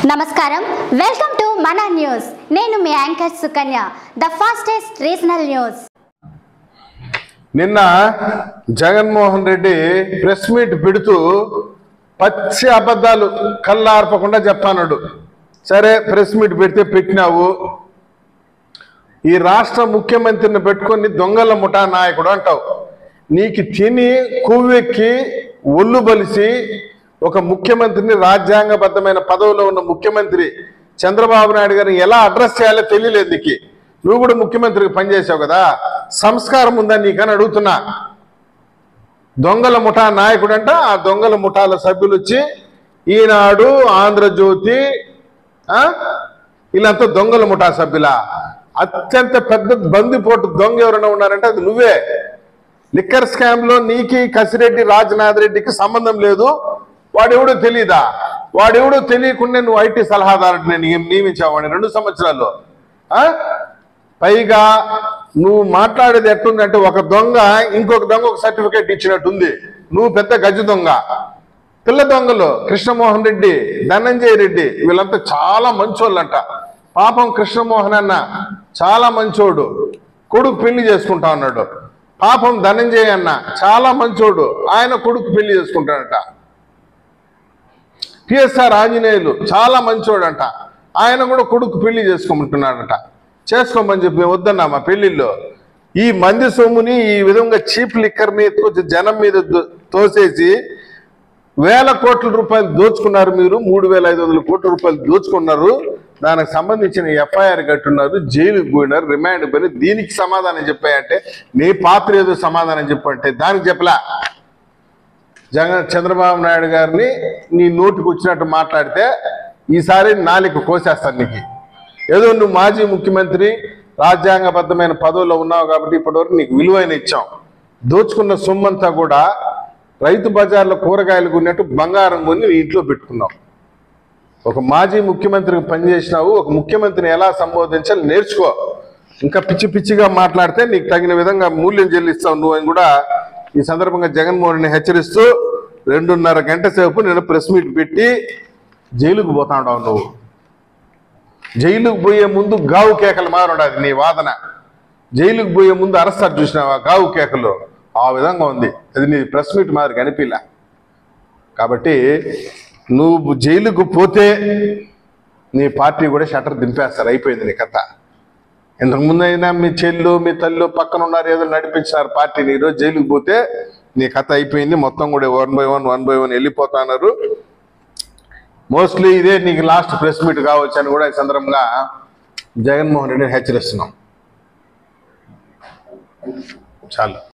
నమస్కారం welcome to మన news నేను మీ anchor Sukanya the fastest regional news నిన్న జగన్మోహన్ రెడ్డి ప్రెస్ మీట్ పెడుతూ పచ్చి అబద్ధాలు కళ్ళార్పకుండా చెప్తాన్నాడు. సరే ప్రెస్ మీట్ పెడితే పెట్టినావు, ఈ రాష్ట్ర ముఖ్యమంత్రిని పెట్టుకొని దొంగల ముఠా నాయకుడు అంటావు. నీకు తిని కొవ్వెక్కి ఒళ్ళు బలిసి ఒక ముఖ్యమంత్రిని, రాజ్యాంగబద్ధమైన పదవిలో ఉన్న ముఖ్యమంత్రి చంద్రబాబు నాయుడు గారిని ఎలా అడ్రస్ చేయాలో తెలియలేదు నీకు. నువ్వు కూడా ముఖ్యమంత్రికి పనిచేసావు కదా, సంస్కారం ఉందా నీకని అడుగుతున్నా. దొంగల ముఠా నాయకుడు అంట. ఆ దొంగల ముఠాల సభ్యులు వచ్చి ఈనాడు, ఆంధ్రజ్యోతి, వీళ్ళంతా దొంగల ముఠా సభ్యులా? అత్యంత పెద్ద బందిపోటు దొంగ ఎవరైనా ఉన్నారంటే అది నువ్వే. లిక్కర్ స్కామ్ లో నీకి కసిరెడ్డి రాజనాథ్ రెడ్డికి సంబంధం లేదు. వాడెవడో తెలీదా? వాడెవడో తెలియకుండా నువ్వు ఐటీ సలహాదారుని నియమించావాడిని 2 సంవత్సరాల్లో. పైగా నువ్వు మాట్లాడేది ఎట్టుందంటే ఒక దొంగ ఇంకొక దొంగ ఒక సర్టిఫికేట్ ఇచ్చినట్టుంది. నువ్వు పెద్ద గజ దొంగ. పిల్ల దొంగలు కృష్ణమోహన్ రెడ్డి, ధనంజయ రెడ్డి వీళ్ళంతా చాలా మంచోళ్ళంట. పాపం కృష్ణమోహన్ అన్న చాలా మంచోడు, కొడుకు పెళ్లి చేసుకుంటా ఉన్నాడు. పాపం ధనంజయ అన్న చాలా మంచోడు, ఆయన కొడుకు పెళ్లి చేసుకుంటాడట. పిఎస్ఆర్ ఆంజనేయులు చాలా మంచోడంట, ఆయన కూడా కొడుకు పెళ్లి చేసుకోమంటున్నాడట. చేసుకోమని చెప్పి మేము వద్దన్నా మా పెళ్లిల్లో. ఈ మంది సొమ్ముని ఈ విధంగా చీప్ లిక్కర్ని జనం మీద తోసేసి వేల కోట్ల రూపాయలు దోచుకున్నారు. మీరు 3,500 కోట్ల రూపాయలు దోచుకున్నారు. దానికి సంబంధించిన ఎఫ్ఐఆర్ కట్టున్నారు, జైలుకి పోయినారు, రిమాండ్ పోయినారు. దీనికి సమాధానం చెప్పాయంటే నీ పాత్ర ఏదో సమాధానం చెప్పంటే దానికి చెప్పలా. చంద్రబాబు నాయుడు గారిని నీ నోటికి వచ్చినట్టు మాట్లాడితే ఈసారి నాలుక కోసేస్తాను నీకు. ఏదో నువ్వు మాజీ ముఖ్యమంత్రి, రాజ్యాంగబద్ధమైన పదవిలో ఉన్నావు కాబట్టి ఇప్పటివరకు నీకు విలువైన ఇచ్చాం. దోచుకున్న సొమ్మంతా కూడా రైతు బజార్లో కూరగాయలు కొన్నట్టు బంగారం కొని నీ ఇంట్లో పెట్టుకున్నావు. ఒక మాజీ ముఖ్యమంత్రికి పనిచేసినావు. ఒక ముఖ్యమంత్రిని ఎలా సంబోధించాలి నేర్చుకో. ఇంకా పిచ్చి పిచ్చిగా మాట్లాడితే నీకు తగిన విధంగా మూల్యం చెల్లిస్తావు నువ్వు అని కూడా ఈ సందర్భంగా జగన్మోహన్ రెడ్డిని హెచ్చరిస్తూ 2.5 గంట సేపు నేను ప్రెస్ మీట్ పెట్టి జైలుకు పోతా ఉంటావు. నువ్వు జైలుకు పోయే ముందు గావు కేకలు మారుండదు నీ వాదన. జైలుకు పోయే ముందు అరెస్టార్ చూసినావా గావు కేకలు? ఆ విధంగా ఉంది. అది నీ ప్రెస్ మీట్ మాదిరి కనిపిలా. కాబట్టి నువ్వు జైలుకు పోతే నీ పార్టీ కూడా షట్టర్ దింపేస్తారు. అయిపోయింది నీ కథ. ఇంతకుముందు అయినా మీ చెల్లు మీ తల్లు పక్కన ఉన్నారు, ఏదో నడిపించినారు పార్టీని. ఈరోజు జైలుకు పోతే నీ కథ అయిపోయింది. మొత్తం కూడా 1 by 1 వెళ్ళిపోతున్నారు. మోస్ట్లీ ఇదే నీకు లాస్ట్ ప్రెస్ మీట్ కావచ్చు అని కూడా ఈ సందర్భంగా జగన్మోహన్ రెడ్డిని హెచ్చరిస్తున్నాం. చాలు.